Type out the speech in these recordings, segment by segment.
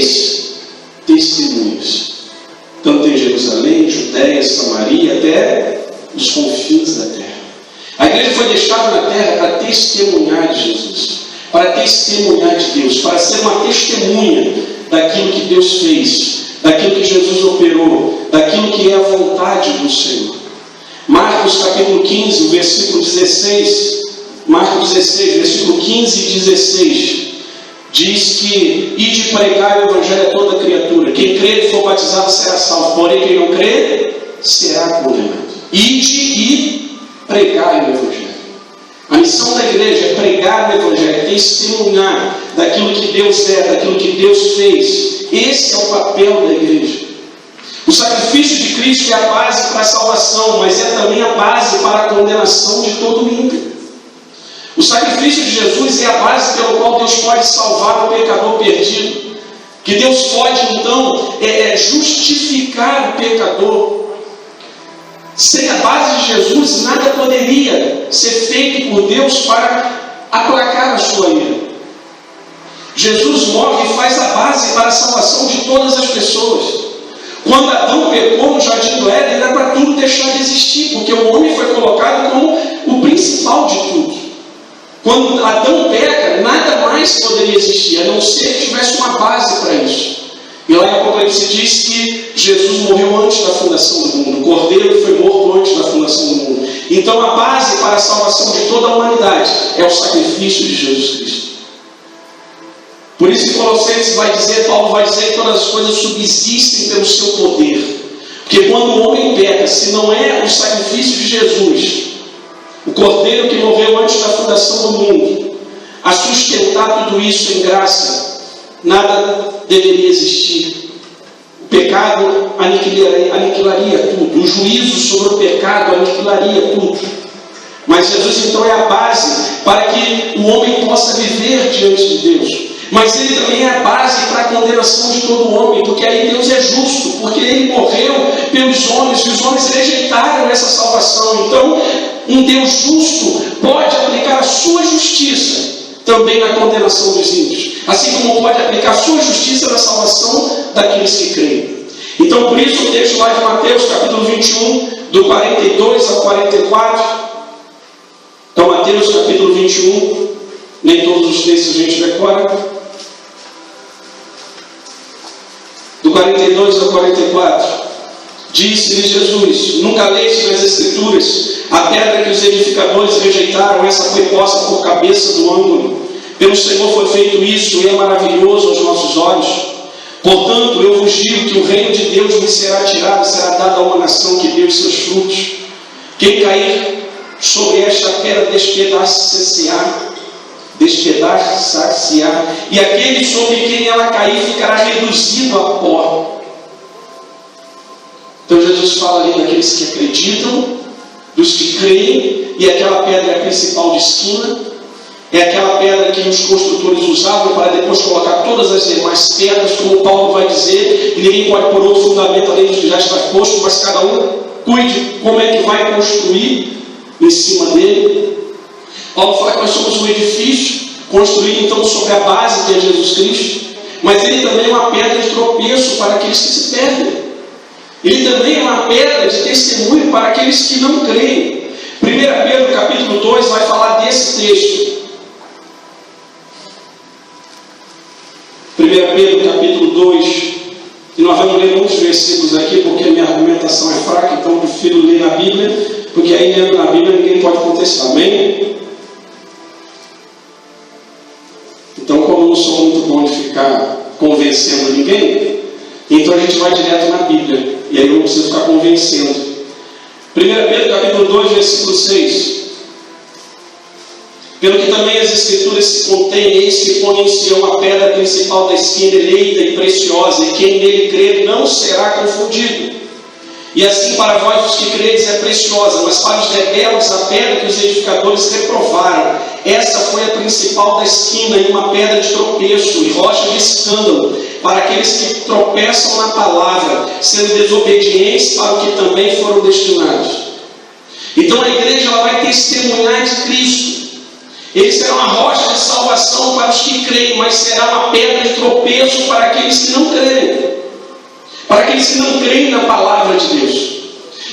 sereis testemunhas, tanto em Jerusalém, Judéia, Samaria, até os confins da terra. A igreja foi deixada na terra para testemunhar de Jesus, para testemunhar de Deus, para ser uma testemunha daquilo que Deus fez, daquilo que Jesus operou, daquilo que é a vontade do Senhor. Marcos capítulo 15, o versículo 16, Marcos 16, versículo 15 e 16, diz que ide pregar o evangelho a toda criatura. Quem crer e for batizado será salvo, porém quem não crer será condenado. Ide e pregar o evangelho. A missão da igreja é pregar o evangelho, é testemunhar daquilo que Deus é, daquilo que Deus fez. Esse é o papel da igreja. O sacrifício de Cristo é a base para a salvação, mas é também a base para a condenação de todo ímpio. O sacrifício de Jesus é a base pelo qual Deus pode salvar o pecador perdido. Que Deus pode, então, justificar o pecador. Sem a base de Jesus, nada poderia ser feito por Deus para aplacar a sua ira. Jesus morre e faz a base para a salvação de todas as pessoas. Quando Adão pecou no jardim do Éden, era para tudo deixar de existir, porque o homem foi colocado como o principal de tudo. Quando Adão peca, nada mais poderia existir, a não ser que tivesse uma base para isso. E lá em Apocalipse diz que Jesus morreu antes da fundação do mundo, o Cordeiro foi morto antes da fundação do mundo. Então a base para a salvação de toda a humanidade é o sacrifício de Jesus Cristo. Por isso que Colossenses vai dizer, Paulo vai dizer que todas as coisas subsistem pelo seu poder. Porque quando o homem peca, se não é o sacrifício de Jesus, o Cordeiro que morreu antes da fundação do mundo, a sustentar tudo isso em graça, nada deveria existir. O pecado aniquilaria tudo. O juízo sobre o pecado aniquilaria tudo. Mas Jesus então é a base para que o homem possa viver diante de Deus. Mas ele também é a base para a condenação de todo homem, porque aí Deus é justo, porque ele morreu pelos homens, e os homens rejeitaram essa salvação. Então, um Deus justo pode aplicar a sua justiça também na condenação dos ímpios, assim como pode aplicar a sua justiça na salvação daqueles que creem. Então, por isso, o texto lá de Mateus, capítulo 21, do 42 ao 44. Então, Mateus, capítulo 21, nem todos os textos a gente decora. Do 42 ao 44, disse-lhe Jesus: nunca leste nas Escrituras, a pedra que os edificadores rejeitaram, essa foi posta por cabeça do ângulo. Pelo Senhor foi feito isso, e é maravilhoso aos nossos olhos. Portanto, eu vos digo que o reino de Deus lhe será tirado, será dado a uma nação que deu seus frutos. Quem cair sobre esta pedra despedaçar-se-á, e aquele sobre quem ela cair ficará reduzido a pó. Então Jesus fala ali daqueles que acreditam, dos que creem, e aquela pedra é a principal de esquina, é aquela pedra que os construtores usavam para depois colocar todas as demais pedras, como Paulo vai dizer, e ninguém pode pôr outro fundamento além do que já está posto, mas cada um cuide como é que vai construir em cima dele. Paulo fala que nós somos um edifício construído então sobre a base que é Jesus Cristo, mas ele também é uma pedra de tropeço para aqueles que se perdem. Ele também é uma pedra de testemunho para aqueles que não creem. 1 Pedro capítulo 2 vai falar desse texto. 1 Pedro capítulo 2, e nós vamos ler muitos versículos aqui, porque a minha argumentação é fraca, então eu prefiro ler na Bíblia, porque aí lendo na Bíblia ninguém pode contestar, amém? Então, como eu não sou muito bom de ficar convencendo ninguém, então a gente vai direto na Bíblia, e aí eu não preciso ficar convencendo. 1 Pedro capítulo 2, versículo 6. Pelo que também as Escrituras se contêm, eis que põe em Sião a pedra principal da esquina, eleita e preciosa, e quem nele crer não será confundido. E assim para vós os que credes é preciosa, mas para os rebeldes a pedra que os edificadores reprovaram, essa foi a principal da esquina, e uma pedra de tropeço e rocha de escândalo, para aqueles que tropeçam na palavra, sendo desobedientes para o que também foram destinados. Então a igreja ela vai testemunhar de Cristo. Eles serão a rocha de salvação para os que creem, mas será uma pedra de tropeço para aqueles que não creem. Para aqueles que não creem na palavra de Deus.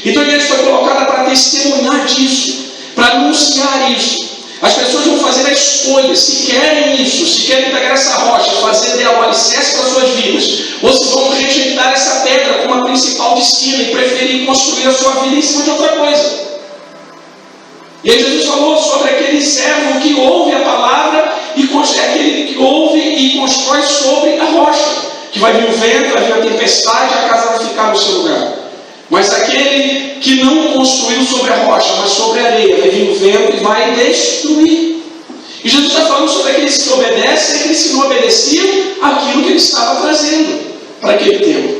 Então a igreja foi colocada para testemunhar disso, para anunciar isso. As pessoas vão fazer a escolha, se querem isso, se querem pegar essa rocha, fazer dela o alicerce para suas vidas, ou se vão rejeitar essa pedra como a principal destino e preferir construir a sua vida em cima de outra coisa. E aí Jesus falou sobre aquele servo que ouve a palavra e aquele que ouve e constrói sobre a rocha, que vai vir o vento, vai vir a tempestade e a casa vai ficar no seu lugar. Mas aquele que não construiu sobre a rocha, mas sobre a areia, vai vir o vento e vai destruir. E Jesus está falando sobre aqueles que obedecem e aqueles que não obedeciam aquilo que ele estava trazendo para aquele tempo.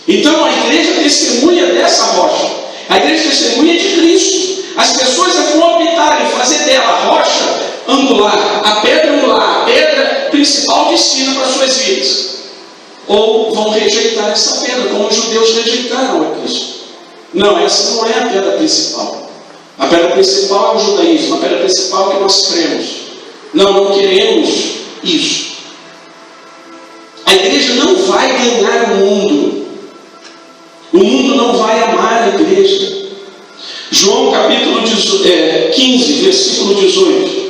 Então a igreja testemunha dessa rocha. A igreja testemunha de Cristo. As pessoas vão optar em fazer dela a rocha angular, a pedra principal destina para suas vidas. Ou vão rejeitar essa pedra, como os judeus rejeitaram a Cristo. Não, essa não é a pedra principal. A pedra principal é o judaísmo, a pedra principal é o que nós cremos. Não queremos isso. A igreja não vai ganhar o mundo. O mundo não vai amar a igreja. João capítulo 15, versículo 18.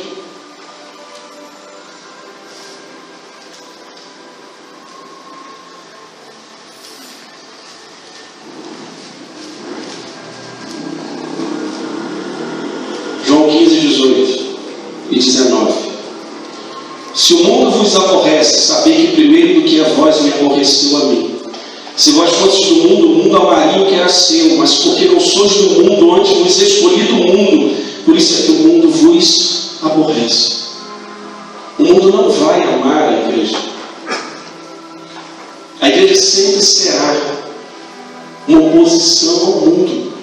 João 15, 18 e 19. Se o mundo vos aborrece, sabei que primeiro do que a vós me aborreceu a mim. Se vós fosseis do mundo, o mundo amaria o que era seu, mas porque não sois do mundo, antes vos escolhi do mundo, por isso é que o mundo vos aborrece. O mundo não vai amar a igreja. A igreja sempre será uma oposição ao mundo.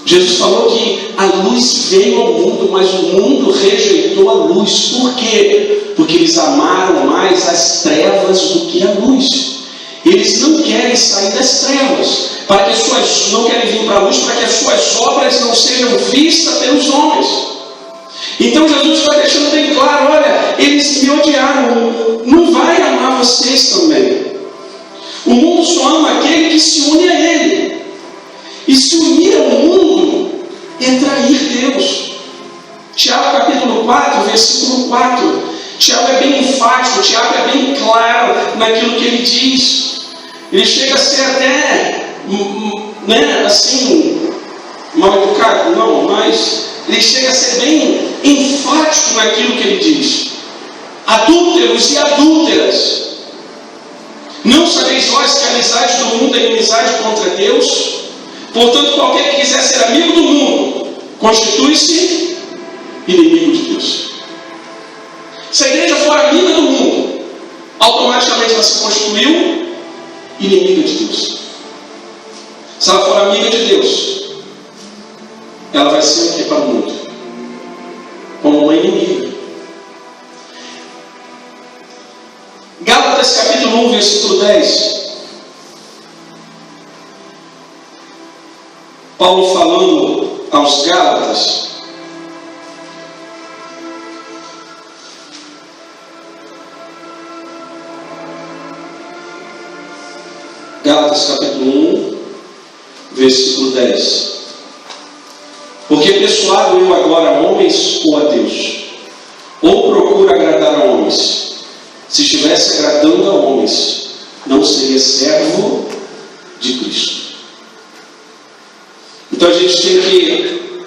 Jesus falou que a luz veio ao mundo, mas o mundo rejeitou a luz. Por quê? Porque eles amaram mais as trevas do que a luz. Eles não querem sair das trevas, não querem vir para a luz, para que as suas obras não sejam vistas pelos homens. Então Jesus está deixando bem claro, olha, eles me odiaram, não vai amar vocês também. O mundo só ama aquele que se une a ele. E se unir ao mundo é trair Deus. Tiago capítulo 4, versículo 4. Tiago é bem enfático, Tiago é bem claro naquilo que ele diz. Ele chega a ser até, assim, mal educado, não, mas ele chega a ser bem enfático naquilo que ele diz. Adúlteros e adúlteras, não sabeis vós que a amizade do mundo é inimizade contra Deus? Portanto, qualquer que quiser ser amigo do mundo, constitui-se inimigo de Deus. Se a igreja for amiga do mundo, automaticamente ela se constituiu inimiga de Deus. Se ela for amiga de Deus, ela vai ser o que para o mundo? Como uma inimiga. Gálatas capítulo 1, versículo 10. Paulo falando aos Gálatas. Gálatas capítulo 1, versículo 10. Porque persuado eu agora a homens ou a Deus? Ou procuro agradar a homens? Se estivesse agradando a homens, não seria servo de Cristo. Então a gente tem que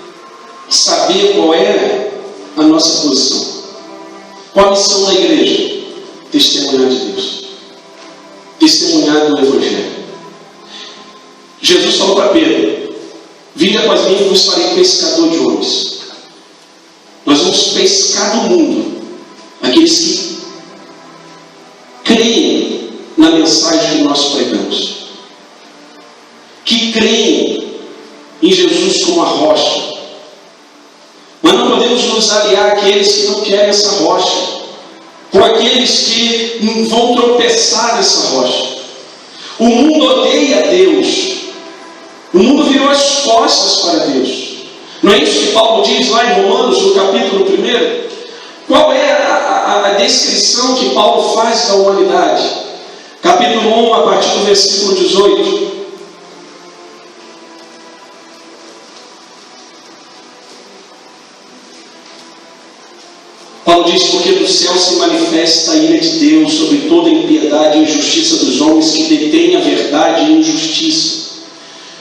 saber qual é a nossa posição. Qual a missão da igreja? Testemunhar de Deus. Testemunhar do Evangelho. Jesus falou para Pedro: vinde após mim e vos farei pescador de homens. Nós vamos pescar do mundo aqueles que creem na mensagem que nós pregamos, que creem em Jesus como a rocha. Mas não podemos nos aliar àqueles que não querem essa rocha, com aqueles que vão tropeçar nessa rocha. O mundo odeia Deus. O mundo virou as costas para Deus. Não é isso que Paulo diz lá em Romanos, no capítulo 1? Qual é a descrição que Paulo faz da humanidade? Capítulo 1, a partir do versículo 18. Paulo diz: porque do céu se manifesta a ira de Deus sobre toda a impiedade e injustiça dos homens que detêm a verdade e injustiça.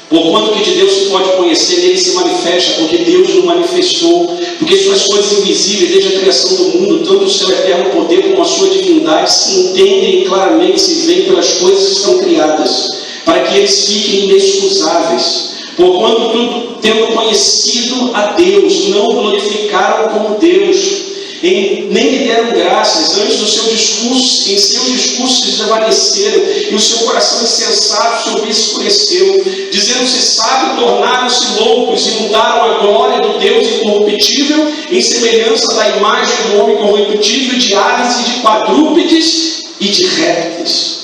Porquanto que de Deus se pode conhecer, nele se manifesta, porque Deus o manifestou, porque suas coisas invisíveis, desde a criação do mundo, tanto o seu eterno poder como a sua divindade, se entendem claramente, se veem pelas coisas que estão criadas, para que eles fiquem inexcusáveis. Porquanto tudo, tendo conhecido a Deus, não o glorificaram como Deus, nem lhe deram graças, antes do seu discurso, em seu discurso se desvaneceram, e o seu coração insensato se obscureceu, dizendo-se sábio, tornaram-se loucos, e mudaram a glória do Deus incorruptível em semelhança da imagem do homem corruptível, de aves e de quadrúpedes e de répteis.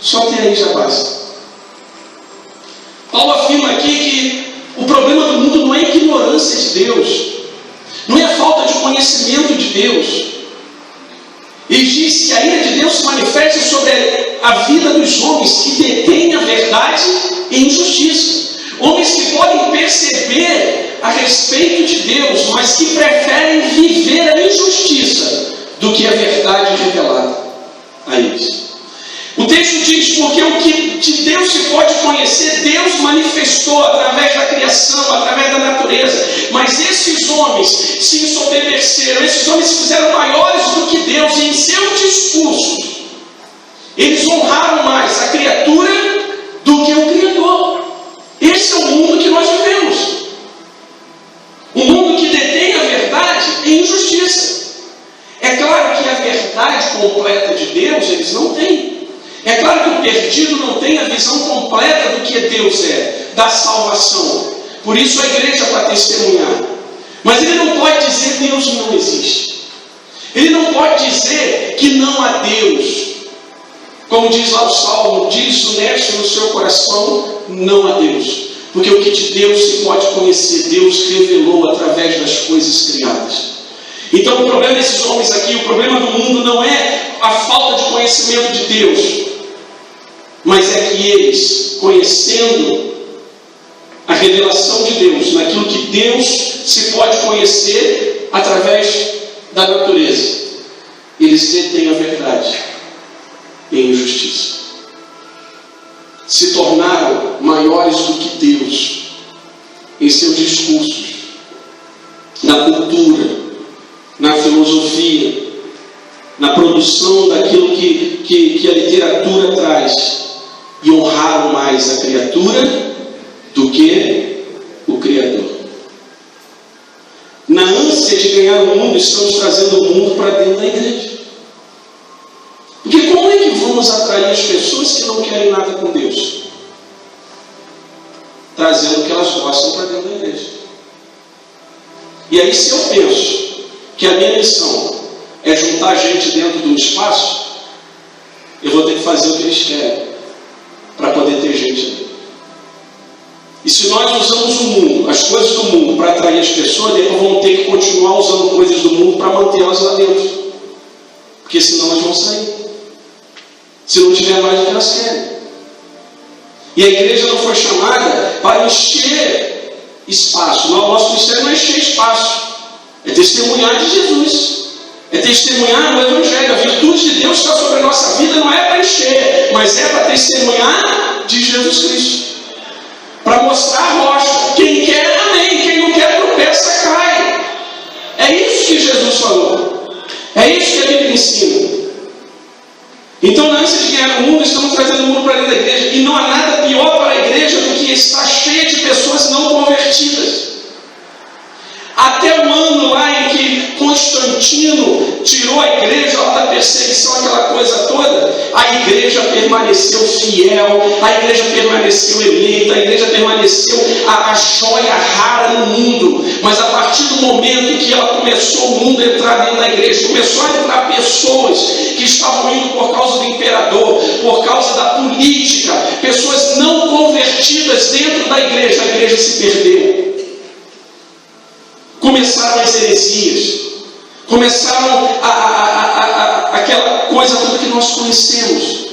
Só até aí já basta. Paulo afirma aqui que o problema do mundo não é a ignorância de Deus, não é a falta de conhecimento de Deus. Ele diz que a ira de Deus se manifesta sobre a vida dos homens que detêm a verdade e injustiça. Homens que podem perceber a respeito de Deus, mas que preferem viver a injustiça do que a verdade revelada a eles. O texto diz: porque o que de Deus se pode conhecer, Deus manifestou através da criação, através da natureza. Mas esses homens se ensoberbeceram, esses homens se fizeram maiores do que Deus, e em seu discurso eles honraram mais a criatura do que o Criador. Esse é o mundo que nós vivemos. Um mundo que detém a verdade e injustiça. É claro que a verdade completa de Deus eles não têm. É claro que o perdido não tem a visão completa do que Deus é, da salvação. Por isso a igreja para testemunhar. Mas ele não pode dizer que Deus não existe. Ele não pode dizer que não há Deus. Como diz lá o Salmo, diz o neste no seu coração, não há Deus. Porque o que de Deus se pode conhecer, Deus revelou através das coisas criadas. Então o problema desses homens aqui, o problema do mundo não é a falta de conhecimento de Deus, mas é que eles, conhecendo a revelação de Deus, naquilo que Deus se pode conhecer através da natureza, eles detêm a verdade em injustiça. Se tornaram maiores do que Deus em seus discursos, na cultura, na filosofia, na produção daquilo que a literatura traz, e honraram mais a criatura do que o Criador. Na ânsia de ganhar o mundo, estamos trazendo o mundo para dentro da igreja. Porque como é que vamos atrair as pessoas que não querem nada com Deus? Trazendo o que elas gostam para dentro da igreja. E aí, se eu penso que a minha missão é juntar gente dentro de um espaço, eu vou ter que fazer o que eles querem para poder ter gente ali. E se nós usamos o mundo, as coisas do mundo, para atrair as pessoas, depois vamos ter que continuar usando coisas do mundo para mantê-las lá dentro. Porque senão elas vão sair. Se não tiver mais do que elas querem. E a igreja não foi chamada para encher espaço. O nosso ministério não é encher espaço. É testemunhar de Jesus. É testemunhar o Evangelho. A virtude de Deus que está sobre a nossa vida não é para encher, mas é para testemunhar de Jesus Cristo. Para mostrar a rocha. Quem quer, amém. Quem não quer, tropeça, cai. É isso que Jesus falou. É isso que a Bíblia ensina. Então, na ânsia de ganhar o mundo, estamos trazendo o mundo para dentro da igreja. E não há nada pior para a igreja do que estar cheia de pessoas não convertidas. Até o ano lá em que Constantino tirou a igreja da perseguição, aquela coisa toda, a igreja permaneceu fiel, a igreja permaneceu eleita, a igreja permaneceu a joia rara no mundo. Mas a partir do momento que ela começou, o mundo a entrar dentro da igreja, começou a entrar pessoas que estavam indo por causa do imperador, por causa da política, pessoas não convertidas dentro da igreja, a igreja se perdeu. Começaram as heresias, Começaram aquela coisa toda que nós conhecemos.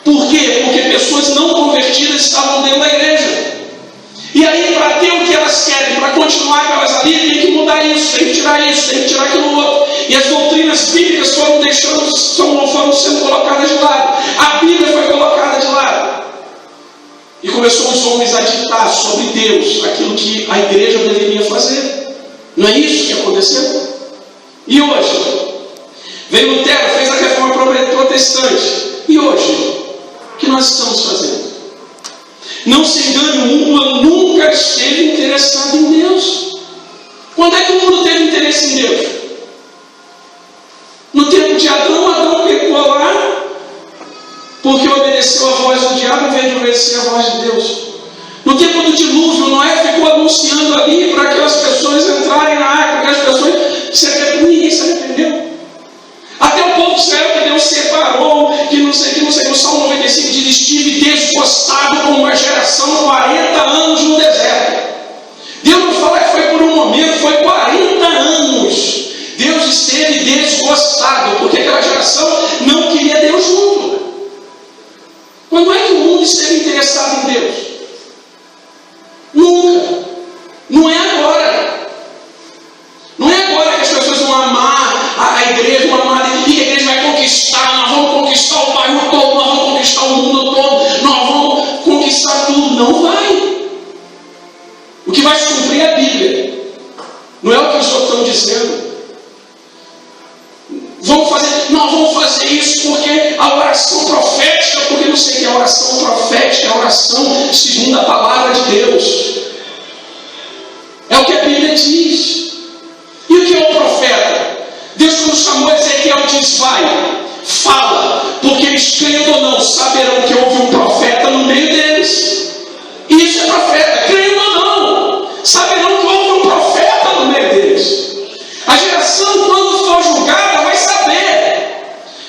Por quê? Porque pessoas não convertidas estavam dentro da igreja. E aí, para ter o que elas querem, para continuar aquelas ali, tem que mudar isso, tem que tirar aquilo outro. E as doutrinas bíblicas foram sendo colocadas de lado. A Bíblia foi colocada de lado. E começou os homens a ditar sobre Deus aquilo que a igreja deveria fazer. Não é isso que aconteceu? E hoje? Veio Lutero, fez a reforma protestante. E hoje? O que nós estamos fazendo? Não se engane, o mundo nunca esteve interessado em Deus. Quando é que o mundo teve interesse em Deus? No tempo de Adão pecou lá, porque obedeceu a voz do diabo em vez de obedecer a voz de Deus. No tempo do dilúvio, Noé ficou anunciando ali para aquelas pessoas entrarem na arca, para aquelas pessoas, ninguém se arrependeu. Até o povo de Israel que Deus separou, que não sei, no Salmo 95 diz: estive desgostado com uma geração 40 anos no deserto. Deus não fala que foi por um momento, foi 40 anos. Deus esteve desgostado, porque aquela geração não queria Deus junto. Quando é que o mundo esteve interessado em Deus? Nunca. Não é agora. Não é agora que as pessoas vão amar a igreja, vão amar a igreja vai conquistar, nós vamos conquistar o bairro todo, nós vamos conquistar o mundo todo, nós vamos conquistar tudo. Não vai. O que vai se cumprir é a Bíblia. Não é o que os outros estão dizendo. Nós vamos fazer isso porque a oração profética, porque não sei o que é a oração profética, é a oração segundo a palavra de Deus. É o que a Bíblia diz. E o que é o profeta? Deus, quando chamou Ezequiel, diz: vai, fala, porque eles, crendo ou não, saberão que houve um profeta no meio deles. E isso é profeta, crendo ou não, saberão que houve um profeta no meio deles. A geração, quando for julgada, vai saber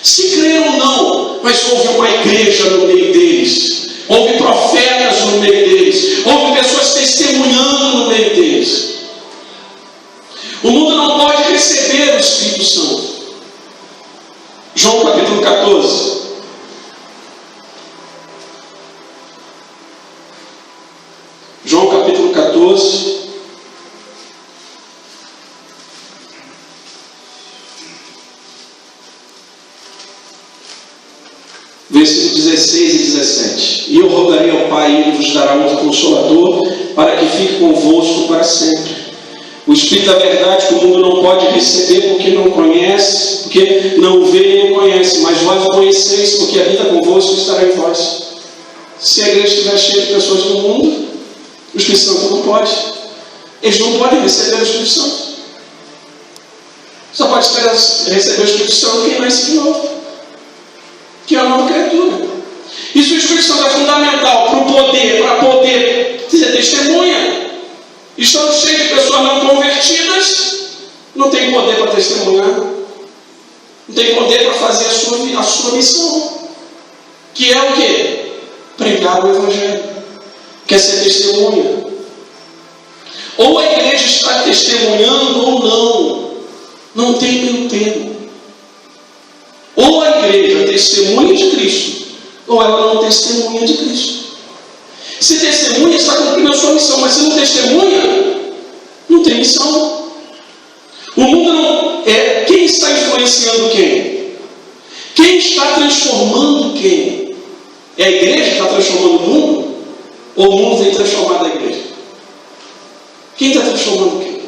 se creram ou não, mas houve uma igreja no meio deles, houve profetas no meio deles, houve pessoas testemunhando no meio deles. O mundo não pode receber o Espírito Santo. João capítulo 14. João capítulo 14. Versículos 16 e 17. E eu rogarei ao Pai, e Ele vos dará outro Consolador, para que fique convosco para sempre. O Espírito da verdade que o mundo não pode receber porque não conhece, porque não vê e não conhece, mas vós o conheceis, porque habita convosco e estará em vós. Se a igreja estiver cheia de pessoas do mundo, o Espírito Santo não pode. Eles não podem receber o Espírito Santo. Só pode esperar receber o Espírito Santo quem nasce de novo, que é a nova criatura. Isso, o Espírito Santo é fundamental para poder ser testemunha. Estamos cheios de pessoas não convertidas, não tem poder para testemunhar, não tem poder para fazer a sua missão, que é o quê? Pregar o Evangelho, que é ser testemunha. Ou a igreja está testemunhando ou não tem meio termo. Ou a igreja testemunha de Cristo, ou ela não testemunha de Cristo. Se testemunha, está cumprindo a sua missão, mas se não testemunha, não tem missão. O mundo não é. Quem está influenciando quem? Quem está transformando quem? É a igreja que está transformando o mundo? Ou o mundo tem transformado a igreja? Quem está transformando quem?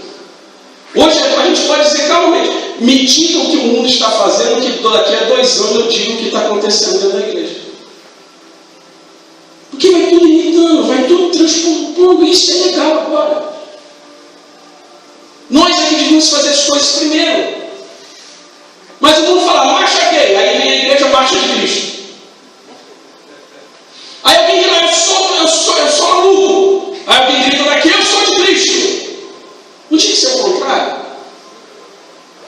Hoje a gente pode dizer calmamente: me diga o que o mundo está fazendo, que daqui a 2 anos eu digo o que está acontecendo dentro da igreja. Porque vai tudo imitando, vai tudo transformando. Isso é legal agora. Nós é que devíamos fazer as coisas primeiro. Mas o mundo fala: marcha gay. Aí vem a igreja, marcha de Cristo. Aí alguém diz: eu sou maluco. Aí alguém grita daqui: eu sou de Cristo. Não tinha que ser o contrário.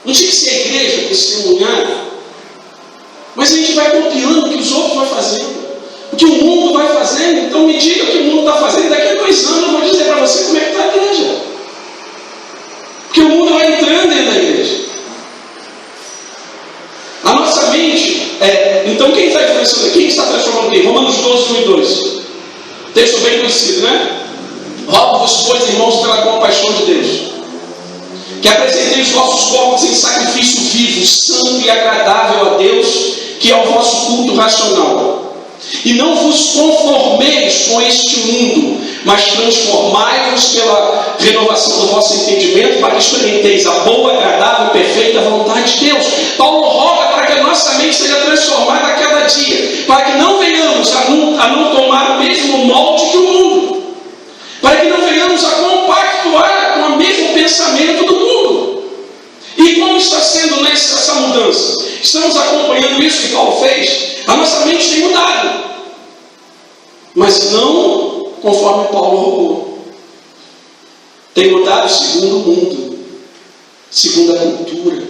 Não tinha que ser a igreja testemunhar. Mas a gente vai copiando o que os outros vão fazendo, o que o mundo vai fazendo. Então me diga o que o mundo está fazendo. Daqui a 2 anos eu vou dizer para você como é que está a igreja. Porque o mundo vai entrando dentro da igreja. pensando, quem está transformando quem? Romanos 12, 1 e 2. Texto bem conhecido, né? Rogo-vos, pois, irmãos, pela compaixão de Deus, que apresenteis os vossos corpos em sacrifício vivo, santo e agradável a Deus, que é o vosso culto racional. E não vos conformeis com este mundo, mas transformai-vos pela renovação do vosso entendimento, para que experimenteis a boa, agradável e perfeita vontade de Deus. Paulo roga para que a nossa mente seja transformada a cada dia, para que não venhamos a não tomar o mesmo molde que o mundo, para que não venhamos a compactuar com o mesmo pensamento do mundo. E como está sendo essa mudança? Estamos acompanhando isso que Paulo fez? A nossa mente tem mudado, mas não conforme Paulo rogou. Tem mudado segundo o mundo, segundo a cultura,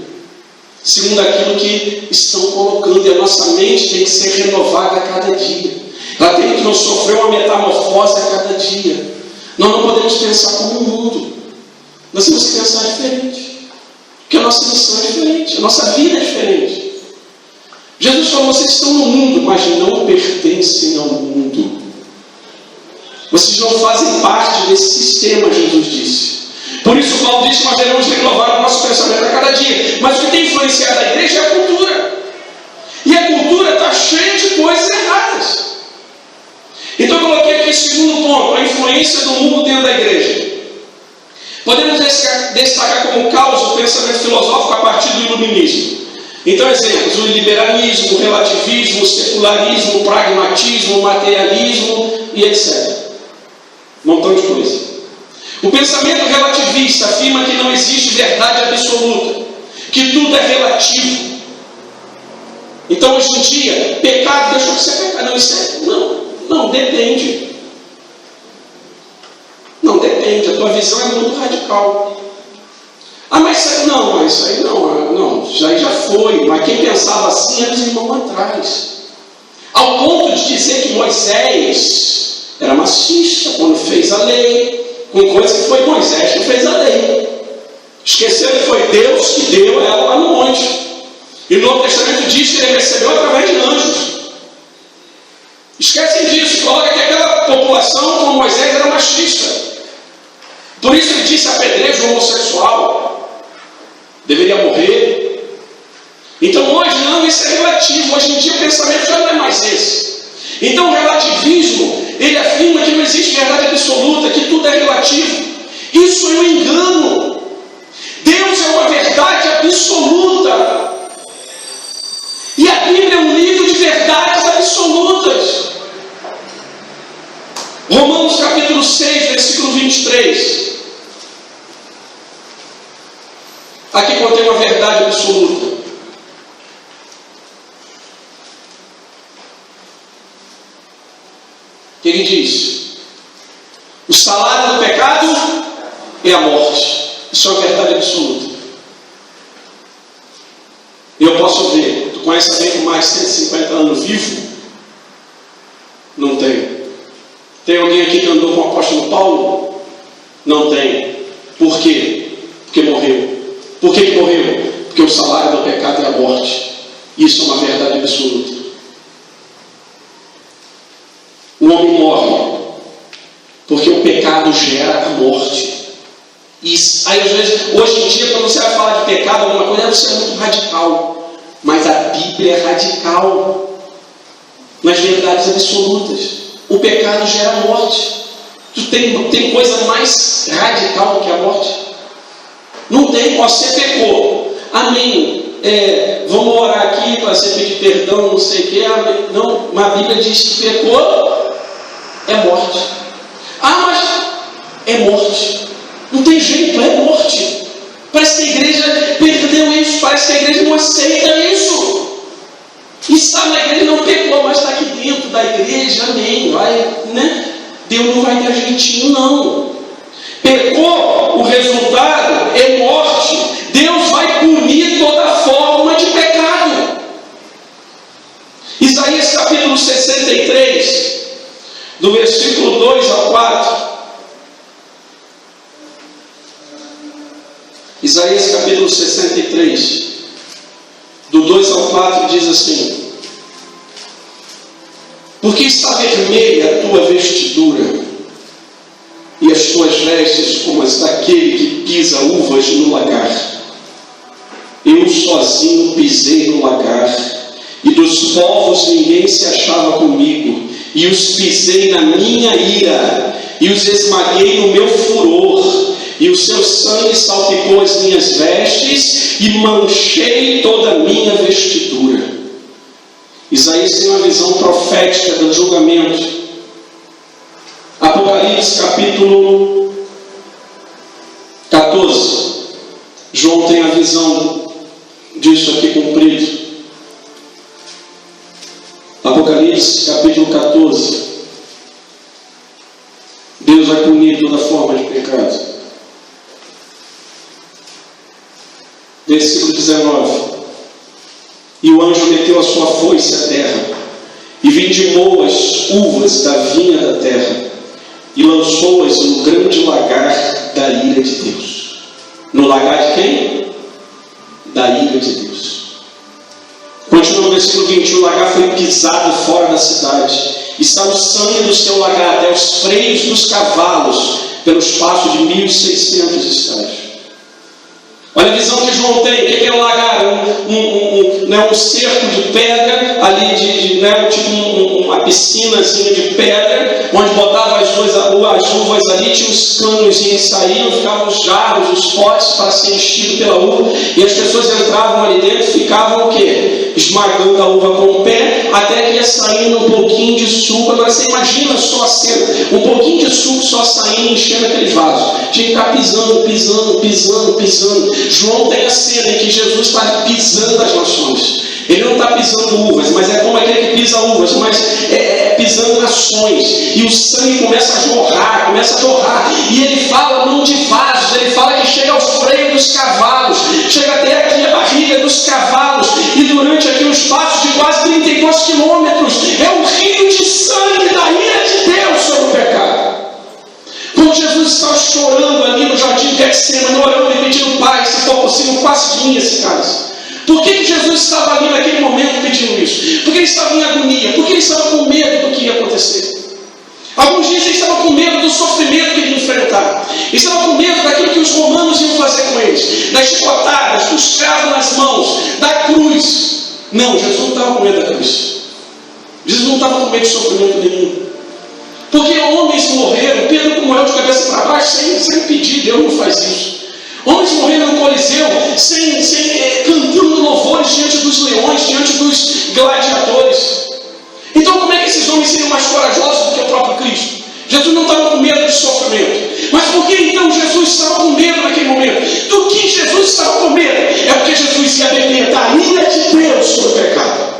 segundo aquilo que estão colocando. E a nossa mente tem que ser renovada a cada dia. Ela tem que nos sofrer uma metamorfose a cada dia. Nós não podemos pensar como o mundo. Nós temos que pensar diferente, porque a nossa missão é diferente, a nossa vida é diferente. Jesus falou: vocês estão no mundo, mas não pertencem ao mundo. Vocês não fazem parte desse sistema, Jesus disse. Por isso Paulo disse que nós devemos renovar o nosso pensamento a cada dia. Mas o que tem influenciado a igreja é a cultura. E a cultura está cheia de coisas erradas. Então eu coloquei aqui o segundo ponto, a influência do mundo dentro da igreja. Podemos destacar como causa o pensamento filosófico a partir do iluminismo. Então, exemplos: o liberalismo, o relativismo, o secularismo, o pragmatismo, o materialismo e etc. Um montão de coisa. O pensamento relativista afirma que não existe verdade absoluta, que tudo é relativo. Então, hoje em dia, pecado deixou de ser pecado. Não, isso não depende. Não depende, a tua visão é muito radical. Mas isso aí já foi. Mas quem pensava assim era os irmãos atrás. Ao ponto de dizer que Moisés era machista quando fez a lei, com coisa que foi Moisés que fez a lei. Esqueceram que foi Deus que deu ela lá no monte. E no Novo Testamento diz que ele recebeu através de anjos. Esquecem disso, coloca que aquela população com Moisés era machista. Por isso ele disse: apedreja o homossexual, deveria morrer. Então hoje não, isso é relativo. Hoje em dia o pensamento já não é mais esse. Então o relativismo, ele afirma que não existe verdade absoluta, que tudo é relativo. Isso é um engano. Deus é uma verdade absoluta. E a Bíblia é um livro de verdades absolutas. Romanos capítulo 6, versículo 23. Aqui contém uma verdade absoluta. Ele diz: o salário do pecado é a morte. Isso é uma verdade absoluta. Eu posso ver. Tu conhece alguém com mais de 150 anos vivo? Não tem. Tem alguém aqui que andou com o apóstolo Paulo? Não tem. Por quê? Porque morreu. Por que morreu? Porque o salário do pecado é a morte. Isso é uma verdade absoluta. O homem morre porque o pecado gera a morte. Isso. Aí às vezes, hoje em dia, quando você vai falar de pecado, alguma coisa, você é muito radical. Mas a Bíblia é radical nas verdades absolutas. O pecado gera a morte. Tem coisa mais radical do que a morte? Não tem. Você pecou. Amém. Vamos orar aqui para você pedir perdão, não sei o que. Não, mas a Bíblia diz que pecou é morte. Mas é morte. Não tem jeito, é morte. Parece que a igreja perdeu isso. Parece que a igreja não aceita isso. Está na igreja, não pecou, mas está aqui dentro da igreja, amém. Deus não vai dar jeitinho, não. Pecou, o resultado é morte. Deus vai punir toda forma de pecado. Isaías capítulo 63, do versículo 2 ao 4. Isaías capítulo 63, do 2 ao 4, diz assim: Porque está vermelha a tua vestidura, e as tuas vestes como as daquele que pisa uvas no lagar. Eu sozinho pisei no lagar, e dos povos ninguém se achava comigo, e os pisei na minha ira, e os esmaguei no meu furor, e o seu sangue salpicou as minhas vestes, e manchei toda a minha vestidura. Isaías tem uma visão profética do julgamento. Apocalipse capítulo 14. João tem a visão disso aqui cumprido. Apocalipse capítulo 14. Deus vai punir toda forma de pecado. Versículo 19. E o anjo meteu a sua foice à terra, e vindimou as uvas da vinha da terra, e lançou-as no grande lagar da ira de Deus. No lagar de quem? Da ira de Deus. Continua no versículo 20. O lagar foi pisado fora da cidade, e está o sangue do seu lagar até os freios dos cavalos, pelo espaço de 1.600 estádios. Olha a visão que João tem. O que é o lagar? Um cerco de pedra, ali tipo uma piscinazinha de pedra, onde botava as uvas ali, tinha os canos que saíam, ficavam os jarros, os potes para ser enchido pela uva, e as pessoas entravam ali dentro e ficavam o quê? Esmagando a uva com o pé, até que ia saindo um pouquinho de suco. Agora você imagina só a cena, um pouquinho de suco só saindo, enchendo aquele vaso. Tinha que estar pisando. João tem a cena em que Jesus está pisando as nações. Ele não está pisando uvas, mas é como aquele que pisa uvas, mas pisando nações. E o sangue começa a jorrar. E ele fala não de vasos, ele fala que chega aos freios dos cavalos, chega até aqui a barriga dos cavalos, e durante aqui um espaço de quase 32 quilômetros, é um rio de sangue da ira de Deus sobre o pecado. Quando Jesus estava chorando ali no jardim de Getsemane, orando e pedindo: Pai, se for possível, passe de mim esse cálice. Por que Jesus estava ali naquele momento pedindo isso? Porque ele estava em agonia, porque ele estava com medo do que ia acontecer. Alguns dizem que ele estava com medo do sofrimento que ele ia enfrentar. Ele estava com medo daquilo que os romanos iam fazer com eles, das chicotadas, dos cravos nas mãos, da cruz. Não, Jesus não estava com medo da cruz. Jesus não estava com medo de sofrimento nenhum. Porque homens morreram, Pedro morreu de cabeça para baixo sem pedir, Deus não faz isso. Homens morreram no Coliseu cantando louvores diante dos leões, diante dos gladiadores. Então como é que esses homens seriam mais corajosos do que o próprio Cristo? Jesus não estava com medo de sofrimento. Mas por que então Jesus estava com medo naquele momento? Do que Jesus estava com medo? É porque Jesus ia beber da ira de Deus sobre o pecado.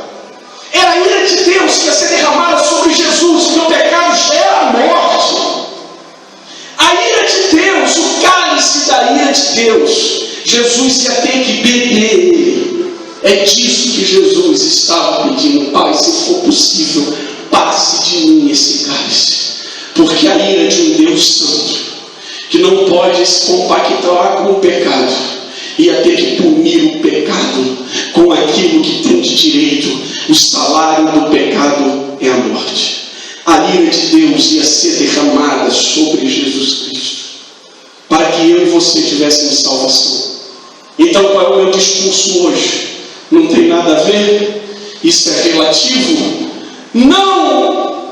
Era a ira de Deus que ia ser derramada sobre Jesus, porque o pecado gera morte. A ira de Deus, o cálice da ira de Deus, Jesus ia ter que beber. É disso que Jesus estava pedindo: Pai, se for possível, passe de mim esse cálice. Porque a ira de um Deus santo, que não pode se compactuar com o pecado, ia ter que punir o pecado com aquilo que tem de direito. O salário do pecado é a morte. A ira de Deus ia ser derramada sobre Jesus Cristo, para que eu e você tivéssemos salvação. Então qual é o meu discurso hoje? Não tem nada a ver? Isso é relativo? Não!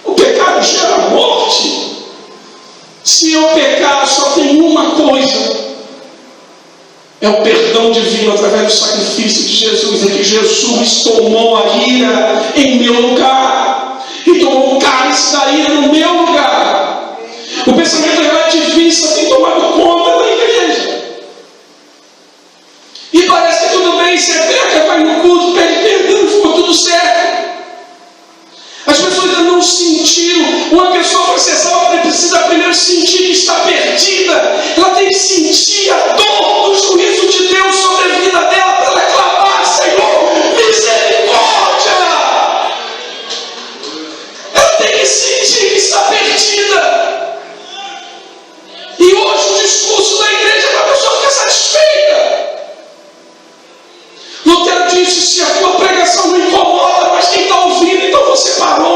O pecado gera morte. Se eu pecar, só tem uma coisa: é o perdão divino através do sacrifício de Jesus. É que Jesus tomou a ira em meu lugar, e tomou o cálice da ira no meu lugar. O pensamento relativista tem tomado conta da igreja, e parece que tudo bem, você peca, vai no culto, pede perdão, ficou tudo certo. As pessoas ainda não sentiram. Uma pessoa para ser salva precisa primeiro sentir que está perdida. Ela tem que sentir a dor do juízo de Deus sobre a vida dela, para ela clamar: Senhor, misericórdia. Ela tem que sentir que está perdida. E hoje o discurso da igreja é para a pessoa ficar satisfeita. Lutero disse: se a tua pregação não incomoda, mas quem está ouvindo, então você parou.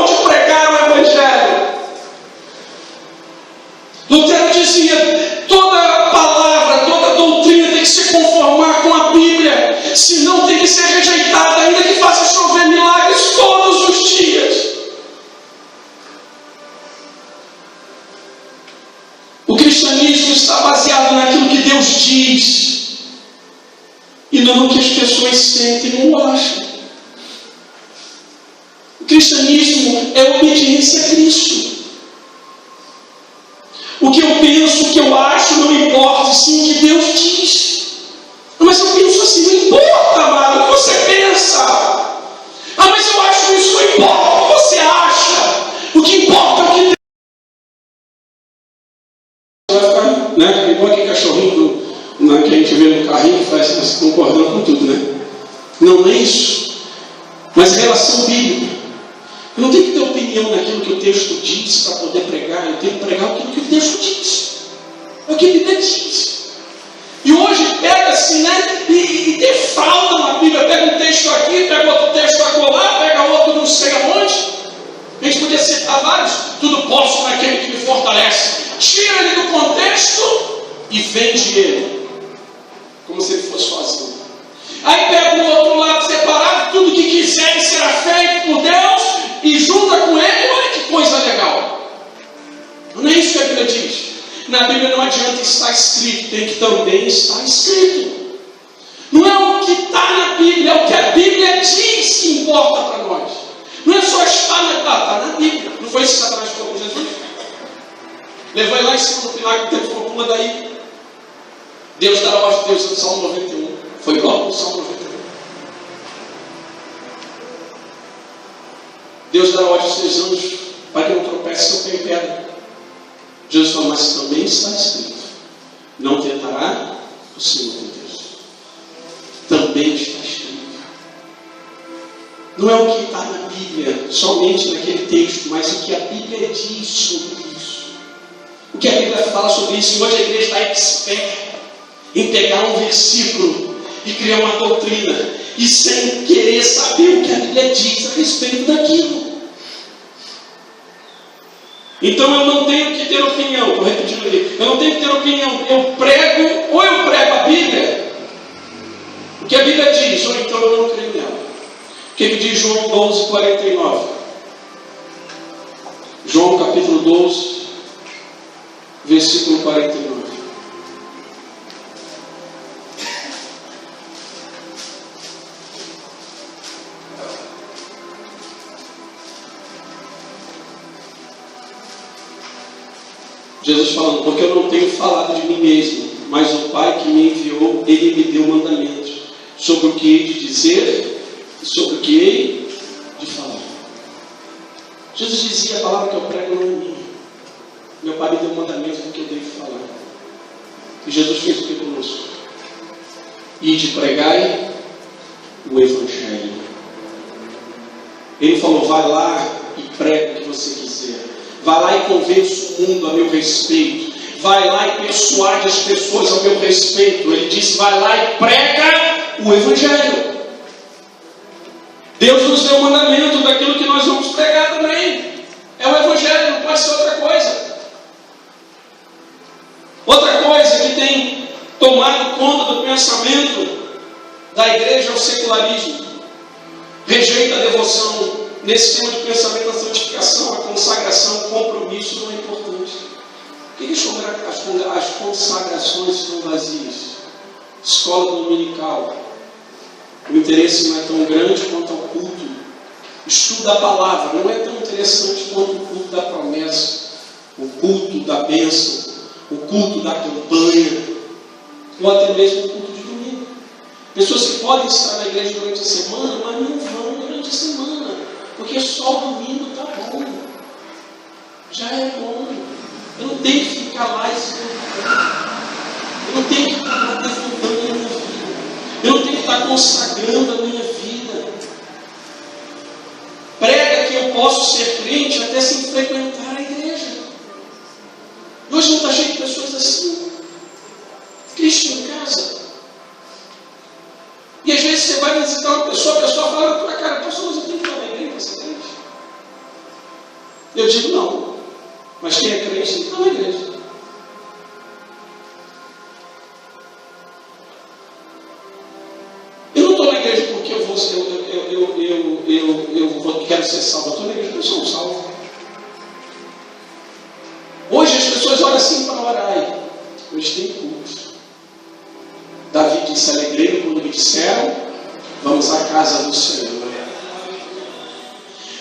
baseado naquilo que Deus diz e não no que as pessoas sentem ou acham. O cristianismo é obediência a Cristo. O que eu penso, o que eu acho, não importa, sim o que Deus diz. Mas eu penso assim, não importa, amado, o que você pensa. Mas eu acho isso, não importa o que você acha. O que importa é o que Deus. Vai ficar, né? Igual aquele cachorrinho que a gente vê no carrinho, faz concordando com tudo, né? Não é isso. Mas relação bíblica. Eu não tenho que ter opinião naquilo que o texto diz para poder pregar. Eu tenho que pregar aquilo que o texto diz. É o que a Bíblia diz. E hoje pega assim, né? E defrauda na Bíblia. Pega um texto aqui, pega outro texto acolá, pega outro não sei aonde. A gente podia citar vários. Tudo posso naquele que me fortalece. Tira ele do contexto e vende ele. Como se ele fosse sozinho. Aí pega o outro lado separado, tudo que quiser será feito por Deus, e junta com ele, olha que coisa legal. Não é isso que a Bíblia diz. Na Bíblia não adianta estar escrito, tem que também estar escrito. Não é o que está na Bíblia, é o que a Bíblia diz que importa para nós. Não é só estar está na Bíblia. Não foi isso que Satanás falou com Jesus? Levou ele lá em cima do pináculo, teve uma pula daí. Deus dará voz de Deus no Salmo 91. Foi igual no Salmo 91. Deus dará voz de seus anjos para que não tropece seu pé em pedra. Jesus falou, mas também está escrito: não tentará o Senhor teu Deus. Também está escrito. Não é o que está na Bíblia, somente naquele texto, mas o que a Bíblia diz sobre isso. O que a Bíblia fala sobre isso. E hoje a igreja está expert em pegar um versículo e criar uma doutrina, e sem querer saber o que a Bíblia diz a respeito daquilo. Então eu não tenho que ter opinião, estou repetindo ali, eu não tenho que ter opinião, eu prego, ou eu prego a Bíblia, o que a Bíblia diz, ou então eu não creio nela. O que diz João 12, 49? João capítulo 12, versículo 49. Jesus falando, porque eu não tenho falado de mim mesmo, mas o Pai que me enviou, Ele me deu mandamentos sobre o que hei de dizer e sobre o que hei de falar. Jesus dizia, a palavra que eu prego não é minha. Meu Pai me deu mandamentos do que eu devo falar. E Jesus fez o que conosco? E de pregai o Evangelho. Ele falou, vai lá e prega o que você quiser. Vai lá e convença o mundo a meu respeito. Vai lá e persuade as pessoas a meu respeito. Ele disse, vai lá e prega o Evangelho. Deus nos deu o mandamento daquilo que nós vamos pregar também. É o Evangelho, não pode ser outra coisa. Outra coisa que tem tomado conta do pensamento da igreja é o secularismo. Rejeita a devoção. Nesse tema de pensamento, a santificação, a consagração, o compromisso não é importante. Por que as consagrações estão vazias? Escola dominical. O interesse não é tão grande quanto ao culto. Estudo da palavra não é tão interessante quanto o culto da promessa, o culto da bênção, o culto da campanha, ou até mesmo o culto de domingo. Pessoas que podem estar na igreja durante a semana, mas não vão durante a semana. Porque só o domingo está bom. Já é bom. Eu não tenho que ficar lá e se preocupar. Eu não tenho que estar lá defendendo a minha vida. Eu não tenho que estar consagrando a minha vida. Prega que eu posso ser crente até sem frequentar a igreja. E hoje não está cheio de pessoas assim. Cristo em casa. E às vezes você vai visitar uma pessoa, a pessoa fala na tua cara, pastor, mas eu tenho que estar na igreja para ser crente. Eu digo não. Mas quem é crente tem que estar na igreja. Eu não estou na igreja porque eu quero ser salvo. Eu estou na igreja porque eu sou salvo. Hoje as pessoas olham assim para orar. eles têm culto. Davi disse: alegrei quando me disseram, vamos à casa do Senhor.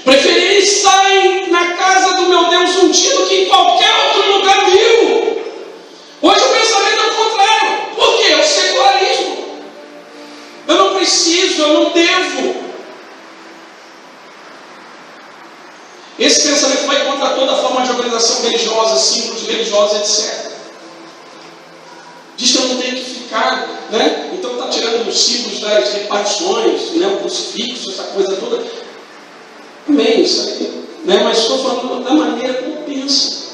Preferi estar na casa do meu Deus um dia do que em qualquer outro lugar vil. Hoje o pensamento é o contrário. Por quê? É o secularismo. Eu não preciso, eu não devo. Esse pensamento vai contra toda forma de organização religiosa, símbolos religiosos, etc. Diz que eu não tenho que ficar, né? Então está tirando os símbolos das repartições, né? O crucifixo, essa coisa toda. Amém, isso aí. Né? Mas estou falando da maneira como pensa.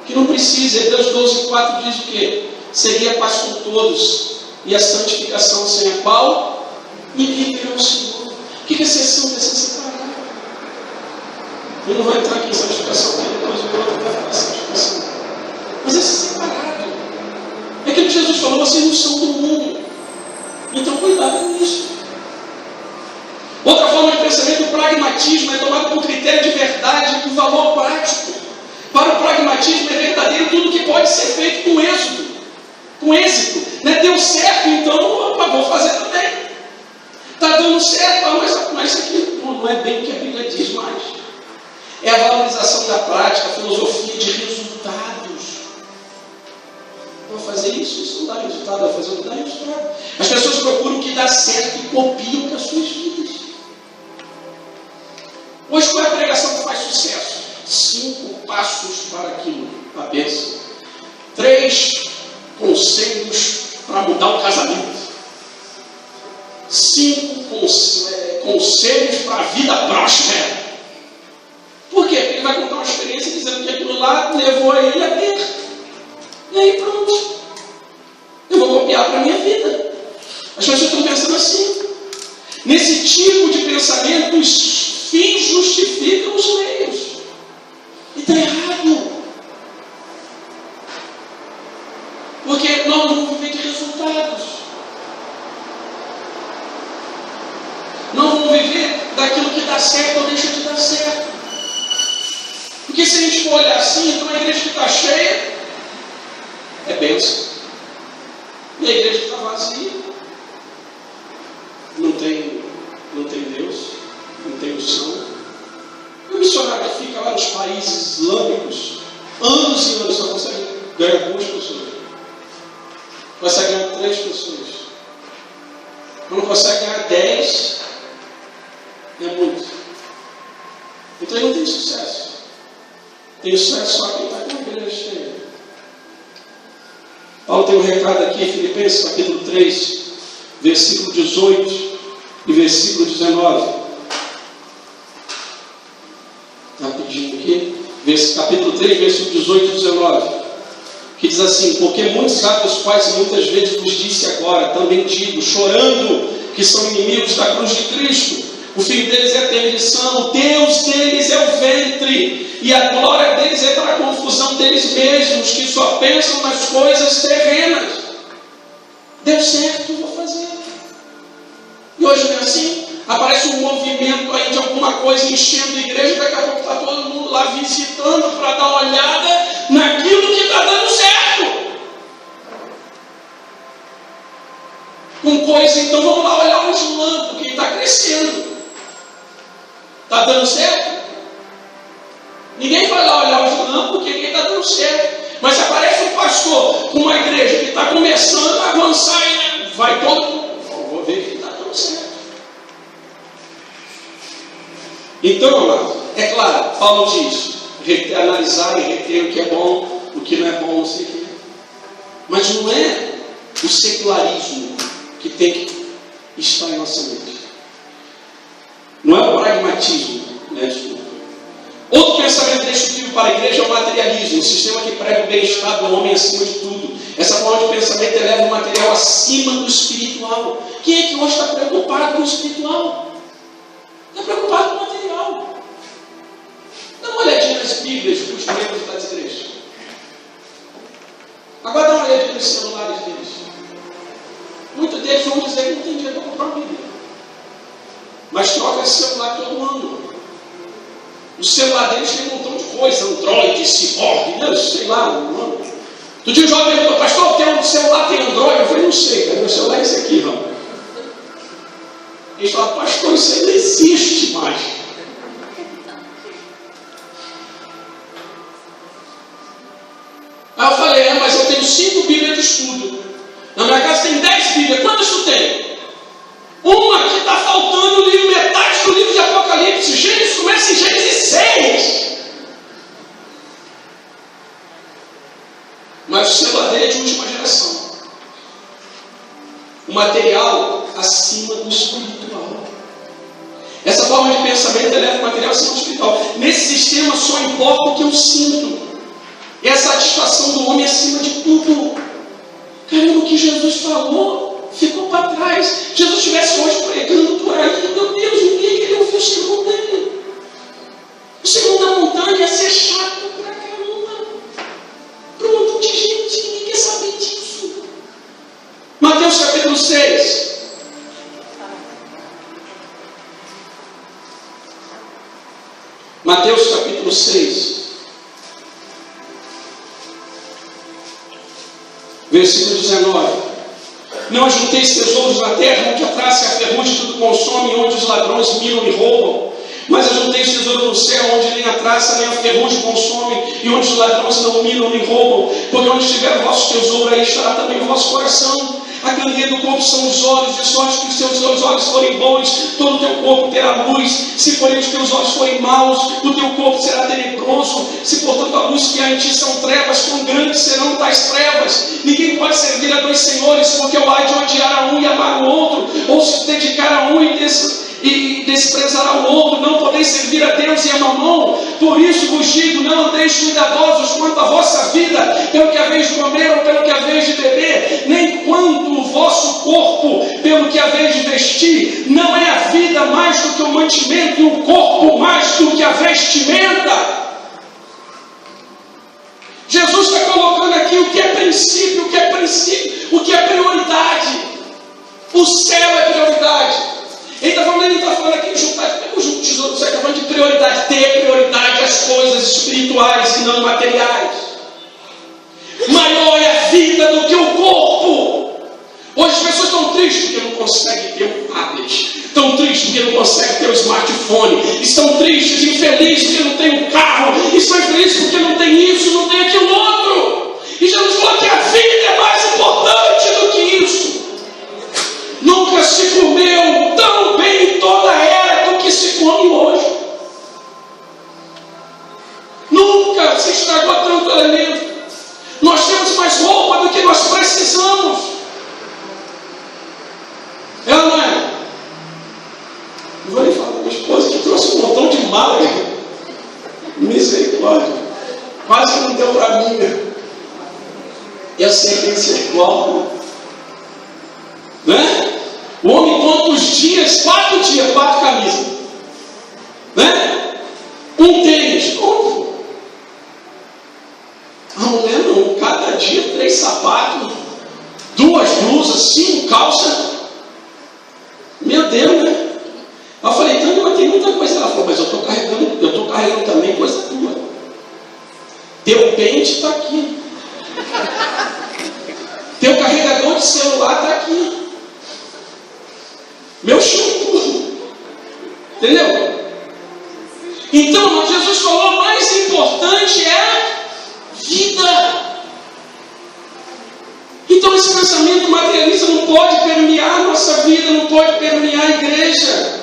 Que não precisa. Hebreus 12:4 diz o quê? Seria a paz com todos e a santificação sem a qual ninguém verá o Senhor. O que é ser santo? É ser separado. Eu não vou entrar aqui em santificação, porque depois eu vou falar de santificação. Mas é ser separado. É aquilo que Jesus falou: vocês não são do mundo. Então cuidado com isso. Outra forma de pensamento, o pragmatismo, é tomado por critério de verdade e valor prático. Para o pragmatismo é verdadeiro tudo que pode ser feito com êxito. Com êxito. Né? Deu certo, então opa, vou fazer também. Está dando certo, mas isso aqui não é bem o que a Bíblia diz mais. É a valorização da prática, a filosofia de resultados. Vou fazer isso não dá resultado, vou fazer o que dá resultado. As pessoas procuram o que dá certo e copiam para as suas vidas. Hoje qual é a pregação que faz sucesso? 5 passos para aquilo, a bênção. 3 conselhos para mudar o casamento. 5 conselhos para a vida próspera. Por quê? Porque ele vai contar uma experiência dizendo que aquilo lá levou a ele a ter. E aí pronto. Eu vou copiar para a minha vida. As pessoas estão pensando assim. Nesse tipo de pensamento, os fins justificam os meios. E está errado. Porque nós vamos viver de resultados. Não vamos viver daquilo que dá certo ou deixa de dar certo. Porque se a gente for olhar assim, então a igreja que está cheia é bênção. E a igreja que está vazia não tem Deus, não tem unção. O missionário que fica lá nos países islâmicos, anos e anos, só consegue ganhar 2 pessoas. Consegue ganhar 3 pessoas. Quando consegue ganhar 10, é muito. Então ele não tem sucesso. Tem sucesso só quem está com a igreja cheia. Paulo tem um recado aqui em Filipenses, capítulo 3, versículo 18 e versículo 19. Rapidinho aqui. Capítulo 3, versículo 18 e 19. Que diz assim: porque muitos sabem os quais muitas vezes vos disse agora, também digo, chorando, que são inimigos da cruz de Cristo. O filho deles é a perdição, o Deus deles é o ventre, e a glória deles é para a confusão deles mesmos, que só pensam nas coisas terrenas. Deu certo, vou fazer. E hoje não é assim? Aparece um movimento aí de alguma coisa enchendo a igreja, daqui a pouco está todo mundo lá visitando para dar uma olhada naquilo que está dando certo. Com coisa, então vamos lá olhar o Islã, porque está crescendo. Está dando certo? Ninguém vai lá olhar o Islã porque ninguém está dando certo. Mas aparece um pastor com uma igreja que está começando a avançar e né? Vai todo mundo. Vou ver que está dando certo. Então, amado, é claro, Paulo diz, analisar e reter o que é bom, o que não é bom, não sei o que. Mas não é o secularismo que tem que estar em nossa mente. Não é o pragmatismo, né? Desculpa. Outro pensamento destrutivo para a igreja é o materialismo, um sistema que prega o bem-estar do homem acima de tudo. Essa forma de pensamento eleva o material acima do espiritual. Quem é que hoje está preocupado com o espiritual? Está preocupado com o material. Dá uma olhadinha nas Bíblias dos membros das igrejas. Agora dá uma olhadinha nos celulares deles. Muitos deles vão dizer que não tem dinheiro para comprar uma Bíblia. Mas troca esse celular todo ano. O celular deles tem um montão de coisa, Android, Cyborg, sei lá, mano. No dia o jovem perguntou, pastor, tem um celular, tem Android? Eu falei, não sei, cara, meu celular é esse aqui, irmão. Ele falou, pastor, isso aí não existe mais. Aí eu falei, mas eu tenho 5 Bíblias de estudo. Na minha casa tem 10 Bíblias. Quantas tu tem? Uma que está faltando o livro, metade do livro de Apocalipse. Gênesis começa em Gênesis 6. Mas o celular dele é de última geração. O material acima do espiritual. Essa forma de pensamento eleva o material acima do espiritual. Nesse sistema só importa o que eu sinto. E a satisfação do homem acima de tudo. Caramba, o que Jesus falou ficou para trás. Jesus estivesse hoje pregando por aí, meu Deus, ninguém queria ouvir o sermão dele. O sermão da montanha ia ser chato pra caramba. Para um montão de gente, ninguém quer saber disso. Mateus capítulo 6. Mateus capítulo 6. Versículo 19. Não ajunteis tesouros na terra, onde a traça e a ferrugem tudo consome, onde os ladrões minam e roubam. Mas ajunteis tesouros no céu, onde nem a traça nem a ferrugem consome, e onde os ladrões não minam nem roubam. Porque onde estiver o vosso tesouro, aí estará também o vosso coração. A candeia do corpo são os olhos, de sorte que os teus olhos forem bons, todo o teu corpo terá luz. Se porém os teus olhos forem maus, o teu corpo será tenebroso. Se portanto a luz que há em ti são trevas, quão grandes serão tais trevas. Ninguém pode servir a 2 senhores, porque o ai de odiar a um e amar o outro, ou se dedicar a um e desprezar ao outro. Não podeis servir a Deus e a Mamon. Por isso vos digo, não andeis cuidadosos quanto à vossa vida, pelo que haveis de comer ou pelo que haveis de beber, nem quanto o vosso corpo, pelo que haveis de vestir. Não é a vida mais do que o mantimento, e o corpo mais do que a vestimenta. Jesus está colocando aqui o que é princípio, o que é prioridade. O céu é prioridade. Ele está falando aqui de juntar, como é que o tesouro do céu está falando de prioridade? Ter prioridade às coisas espirituais e não materiais. Maior é a vida do que o corpo. Hoje as pessoas estão tristes porque não conseguem ter um tablet. Estão tristes porque não conseguem ter um smartphone. Estão tristes, infelizes porque não tem um carro. Estão infelizes porque não tem isso, não tem aquilo outro. E Jesus falou que a vida é mais importante do que isso. Nunca se comeu tão bem em toda a era do que se come hoje. Nunca se estragou tanto alimento. Nós temos mais roupa do que nós precisamos. Ela não é? Eu vou lhe falar da minha esposa que trouxe um montão de mala. Misericórdia. Quase que não deu para mim. E eu sei que tem que ser igual. Né? O homem conta os dias, 4 dias, 4 camisas. Né? Um tênis. A mulher não, cada dia 3 sapatos, 2 blusas, 5 calças. Meu Deus, né? Eu falei, então mas tem muita coisa. Ela falou, mas eu estou carregando também coisa tua. Teu pente está aqui. Teu carregador de celular está aqui. Meu shampoo. Entendeu? Então, Jesus falou, o mais importante é a vida. Então esse pensamento materialista não pode permear a nossa vida, não pode permear a igreja.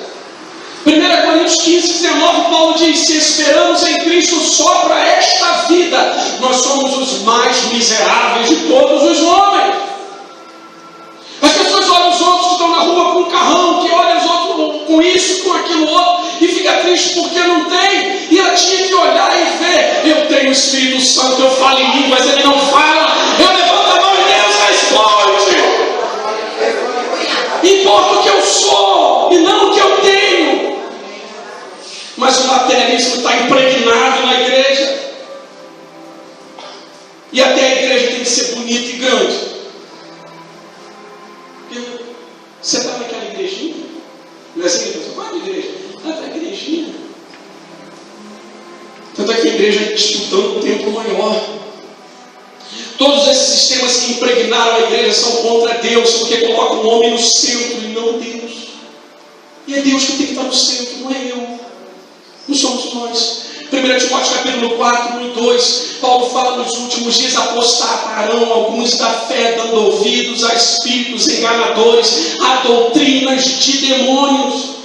1 Coríntios 15, 19, Paulo diz, se esperamos em Cristo só para esta vida, nós somos os mais miseráveis de todos os homens. As pessoas olham os outros que estão na rua com um carrão, que olham os outros com isso, com aquilo outro, e fica triste porque não tem. E ela tinha que olhar e ver, eu tenho o Espírito Santo, eu falo em línguas, ele não fala, eu levanto a mão e Deus responde. Importa o que eu sou e não o que eu tenho. Mas o materialismo está impregnado na igreja. E até a igreja tem que ser bonita e grande. Você está naquela igrejinha? Não é assim que você fala? Qual igreja? Está na igrejinha. Tanto é que a igreja é disputando um templo maior. Todos esses sistemas que impregnaram a igreja são contra Deus, porque colocam o homem no centro e não Deus. E é Deus que tem que estar no centro, não é eu. Não somos nós. 1 Timóteo capítulo 4, 1 e 2, Paulo fala: nos últimos dias apostatarão alguns da fé, dando ouvidos a espíritos enganadores, a doutrinas de demônios.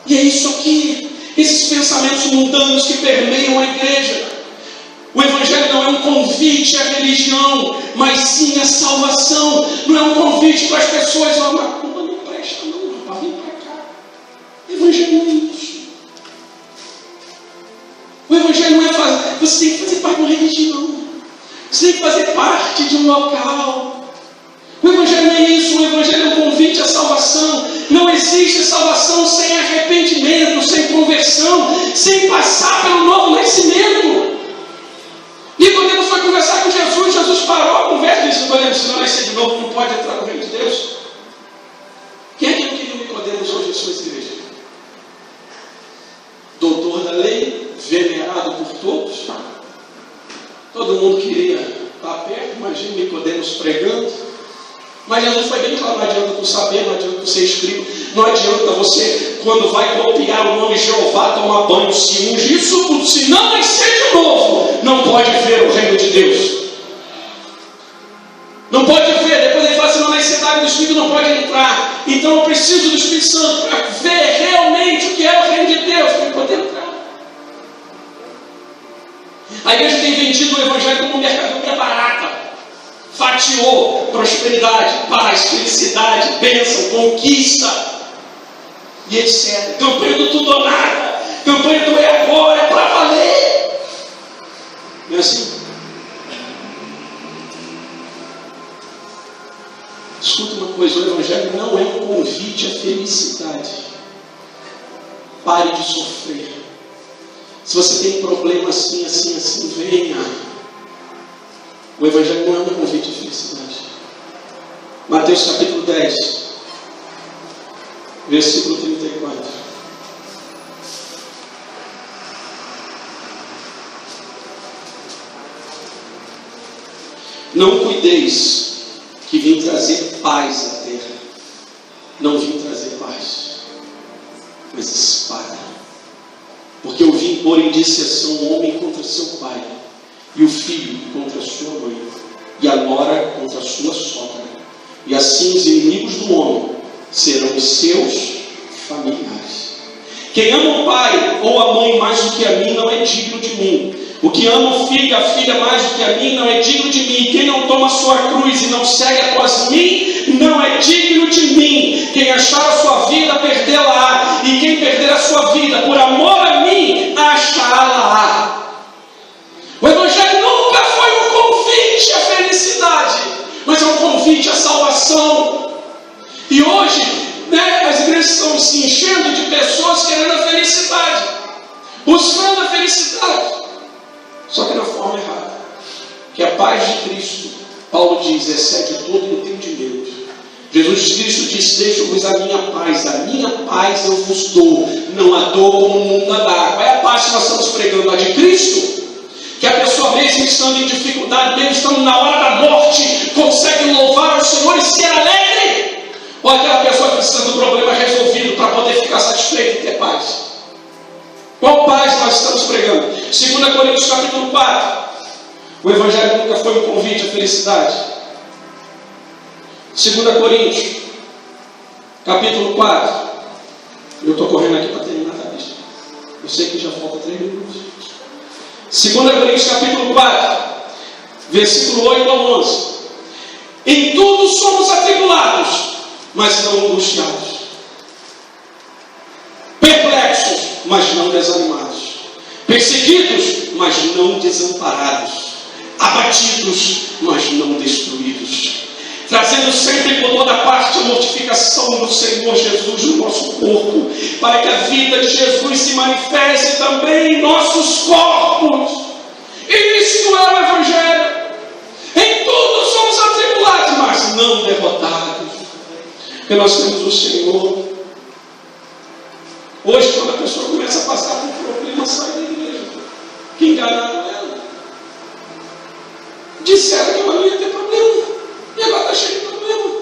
E é isso aqui, esses pensamentos mundanos que permeiam a igreja. O Evangelho não é um convite à religião, mas sim à salvação. Não é um convite para as pessoas: ó, macumba não presta não, rapaz, vem para cá. O Evangelho não é isso. O Evangelho não é fazer, você tem que fazer parte de uma religião. Você tem que fazer parte de um local. O Evangelho não é isso. O Evangelho é um convite à salvação. Não existe salvação sem arrependimento, sem conversão, sem passar pelo novo nascimento. Nicodemos foi conversar com Jesus. Jesus parou a conversa e disse: Nicodemos, se não nascer de novo, não pode entrar no reino de Deus. Quem é que não queria Nicodemos hoje em suas igrejas? Doutor da lei, venerado por todos. Todo mundo queria estar perto. Imagina Nicodemos pregando. Mas Jesus foi bem claro: não adianta tu saber, não adianta tu ser escrito, não adianta você, quando vai copiar o nome Jeová, tomar banho, se ungir, isso tudo. Se não nascer de novo, não pode ver o reino de Deus. Não pode ver. Depois ele fala: se não nascer da água do Espírito, não pode entrar. Então eu preciso do Espírito Santo para ver realmente o que é o reino de Deus, para poder entrar. A igreja tem vendido o Evangelho como mercadoria barata. Fatiou prosperidade, paz, felicidade, bênção, conquista e etc. Campanha do tudo ou nada, campanha do é agora, é para valer. Não é assim? Escuta uma coisa: o Evangelho não é um convite à felicidade. Pare de sofrer. Se você tem problema assim, venha. O Evangelho não é um convite de felicidade. Mateus capítulo 10, versículo 34. Não cuideis que vim trazer paz à terra. Não vim trazer paz, mas espada. Porque eu vim pôr em disseção o homem contra seu pai, e o filho contra a sua mãe, e a nora contra a sua sogra. E assim os inimigos do homem serão os seus familiares. Quem ama o pai ou a mãe mais do que a mim não é digno de mim. O que ama o filho e a filha mais do que a mim não é digno de mim. Quem não toma a sua cruz e não segue após mim não é digno de mim. Quem achar a sua vida, perdê-la-á. E quem perder a sua vida por amor a mim, achá-la-á. O Evangelho nunca foi um convite à felicidade, mas é um convite à salvação. E hoje, as igrejas estão se enchendo de pessoas querendo a felicidade, buscando a felicidade, só que na forma errada. Que a paz de Cristo, Paulo diz, excede todo entendimento. Jesus Cristo disse: deixo-vos a minha paz eu vos dou, não a dou como o mundo a dá. Qual é a paz que nós estamos pregando? A de Cristo? Que a pessoa, mesmo estando em dificuldade, mesmo estando na hora da morte, consegue louvar ao Senhor e ser alegre? Ou aquela pessoa que precisa do problema resolvido para poder ficar satisfeito e ter paz? Qual paz nós estamos pregando? 2 Coríntios capítulo 4. O Evangelho nunca foi um convite à felicidade. 2 Coríntios capítulo 4. Eu estou correndo aqui para terminar a lista. Eu sei que já falta 3 minutos. 2 Coríntios capítulo 4, versículo 8 ao 11. Em tudo somos atribulados, mas não angustiados. Perplexos, mas não desanimados. Perseguidos, mas não desamparados. Abatidos, mas não destruídos. Trazendo sempre por toda parte a mortificação do Senhor Jesus no nosso corpo, para que a vida de Jesus se manifeste também em nossos corpos. Isto é o Evangelho. Em tudo somos atribulados, mas não derrotados, porque nós temos o Senhor. Hoje, quando a pessoa começa a passar por um problema, sai da igreja, que enganaram ela. Disseram que ela não ia ter problema. E agora está cheio de problema.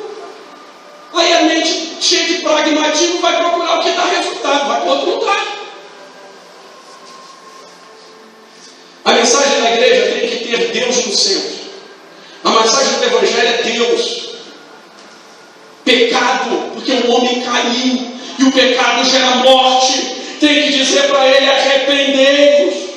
Aí a mente cheia de pragmatismo vai procurar o que dá resultado, vai para outro lugar. A mensagem da igreja tem que ter Deus no centro. A mensagem do Evangelho é Deus. Pecado, porque o homem caiu e o pecado gera morte. Tem que dizer para ele: arrependei-vos.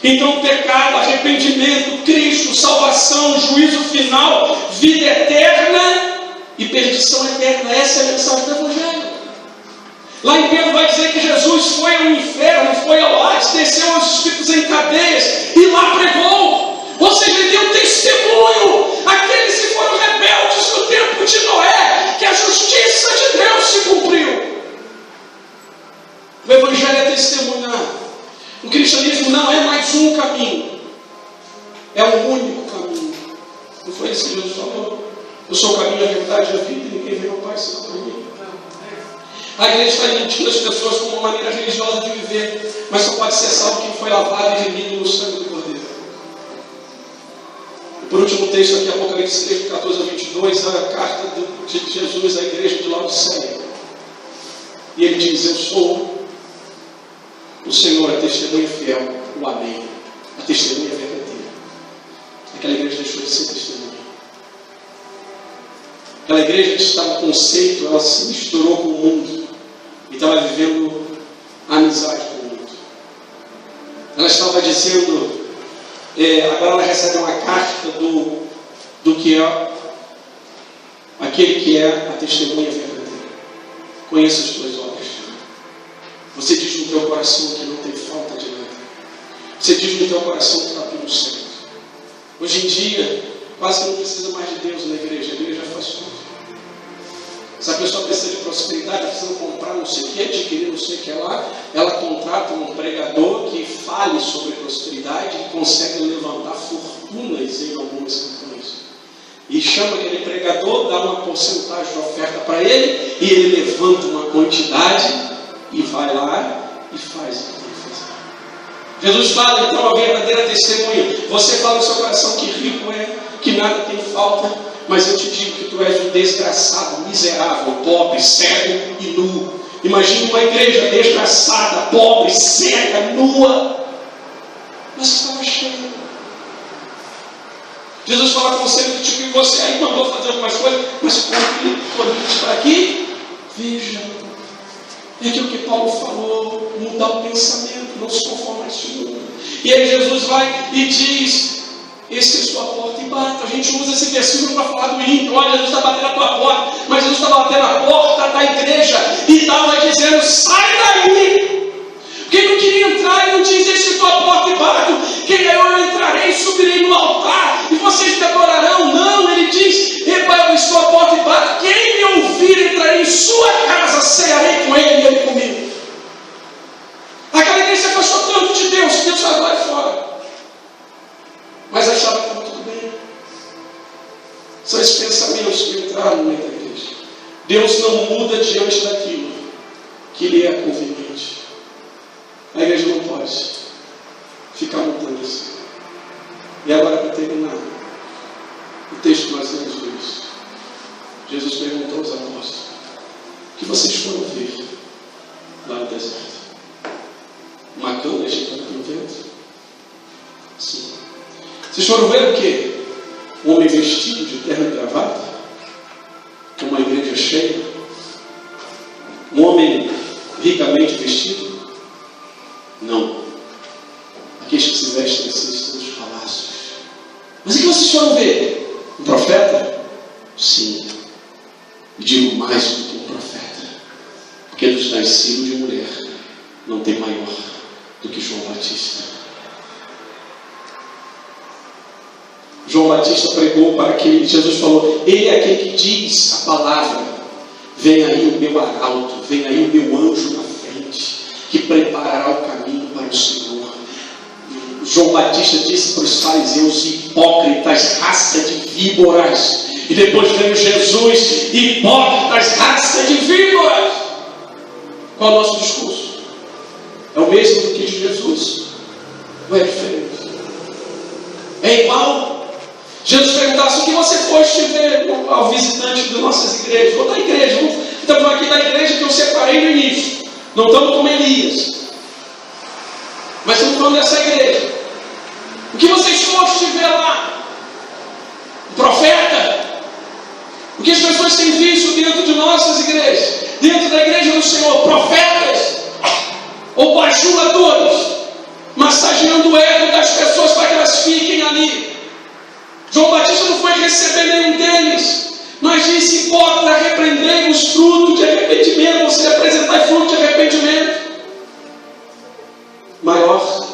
Então, pecado, arrependimento, Cristo, salvação, juízo final, vida eterna e perdição eterna. Essa é a mensagem do Evangelho. Lá em Pedro vai dizer que Jesus foi ao inferno, foi ao Hades, desceu aos espíritos em cadeias e lá pregou. Ou seja, ele deu testemunho àqueles que foram rebeldes no tempo de Noé, que a justiça de Deus se cumpriu. O Evangelho é testemunhar. O cristianismo não é mais um caminho, é um único caminho. Não foi isso que Jesus falou? Eu sou o caminho, a verdade e a vida, e ninguém vem ao Pai senão por mim. A igreja está iludindo as pessoas com uma maneira religiosa de viver, mas só pode ser salvo quem foi lavado e remido no sangue do Cordeiro. E por último texto aqui, Apocalipse 3, 14 a 22, a carta de Jesus à igreja de Laodiceia. E ele diz: eu sou o Senhor, a testemunha fiel, o Amém, a testemunha verdadeira. Aquela igreja deixou de ser testemunha. Aquela igreja que estava no conceito, ela se misturou com o mundo e estava vivendo a amizade com o mundo. Ela estava dizendo, agora ela recebe uma carta do que é aquele que é a testemunha verdadeira. Conheça as tuas obras. Você diz no teu coração que não tem falta de nada. Você diz no teu coração que está tudo certo. Hoje em dia, quase que não precisa mais de Deus na igreja. A igreja faz tudo. Se a pessoa precisa de prosperidade, precisa comprar não sei o que, adquirir não sei o que lá, ela contrata um pregador que fale sobre prosperidade e consegue levantar fortunas em algumas campanhas. E chama aquele pregador, dá uma porcentagem de oferta para ele, e ele levanta uma quantidade e vai lá e faz o que tem que fazer. Jesus fala então a verdadeira testemunha. Você fala no seu coração que rico é, que nada tem falta, mas eu te digo que tu és um desgraçado, miserável, pobre, cego e nu. Imagine uma igreja desgraçada, pobre, cega, nua, mas estava cheia. Jesus fala com você que tipo, você aí mandou fazer algumas coisas, mas quando para aqui, veja. É aquilo que Paulo falou, mudar o pensamento, não se conformar a este mundo. E aí Jesus vai e diz: esse é a sua porta e bata. A gente usa esse versículo para falar do ímpio. Olha, Jesus está batendo na tua porta. Mas Jesus está batendo na porta da igreja e estava dizendo: sai daí. Quem não queria entrar, ele não diz: esse é a tua porta e bato. Quem eu entrarei e subirei no altar e vocês me adorarão. Não, ele diz: eu estou à porta e bato. Quem me ouvir, entrarei em sua casa, cearei com ele e ele comigo. Aquela igreja se afastou tanto de Deus que Deus está lá fora. Mas achava que estava tudo bem. São esses pensamentos que entraram no meio da igreja. Deus não muda diante daquilo que lhe é conveniente. A igreja não pode ficar mudando isso. E agora, para terminar, o texto que nós lemos hoje, Jesus perguntou aos apóstolos: o que vocês foram ver lá no deserto? Uma cana agitando pelo vento? Sim. Vocês foram ver o quê? Um homem vestido de terno e gravata? Uma igreja cheia? Um homem ricamente vestido? Não. Aqueles que se vestem assim estão nos palácios. Mas o que vocês foram ver? Um profeta? Sim. E digo mais do que um profeta. Porque dos nascidos de mulher não tem maior do que João Batista. João Batista pregou para que Jesus falou: ele é aquele que diz a palavra, vem aí o meu arauto, vem aí o meu anjo na frente, que preparará o caminho para o Senhor. João Batista disse para os fariseus: hipócritas, raça de víboras. E depois veio Jesus: hipócritas, raça de víboras. Qual é o nosso discurso? É o mesmo do que de Jesus? Ou é diferente? É igual? Jesus perguntasse: o que você foste ver ao visitante de nossas igrejas? Ou da igreja, estamos aqui da igreja que eu separei no início. Não estamos como Elias, mas estamos falando dessa igreja. O que vocês foste ver lá? O profeta? O que as pessoas têm visto dentro de nossas igrejas? Dentro da igreja do Senhor? Profetas? Ou bajuladores? Massageando o ego das pessoas para que elas fiquem ali. João Batista não foi receber nenhum deles, mas disse: hipócrita, repreendei-vos fruto de arrependimento, ou seja, apresentai fruto de arrependimento. Maior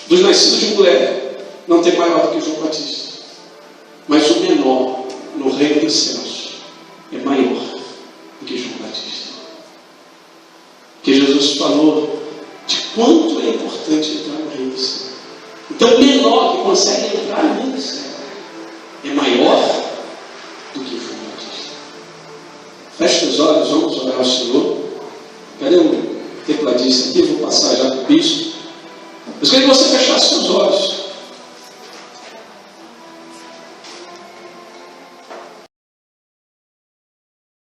dos nascidos de mulher não tem maior do que João Batista, mas o menor no reino dos céus é maior do que João Batista. Porque Jesus falou de quanto é importante entrar no reino do céu. Então o menor que consegue entrar no reino do céu é maior do que João Batista. Feche os olhos, vamos orar ao Senhor. Cadê o tecladista aqui? Eu vou passar já para o bispo. Eu queria que você fechasse os olhos.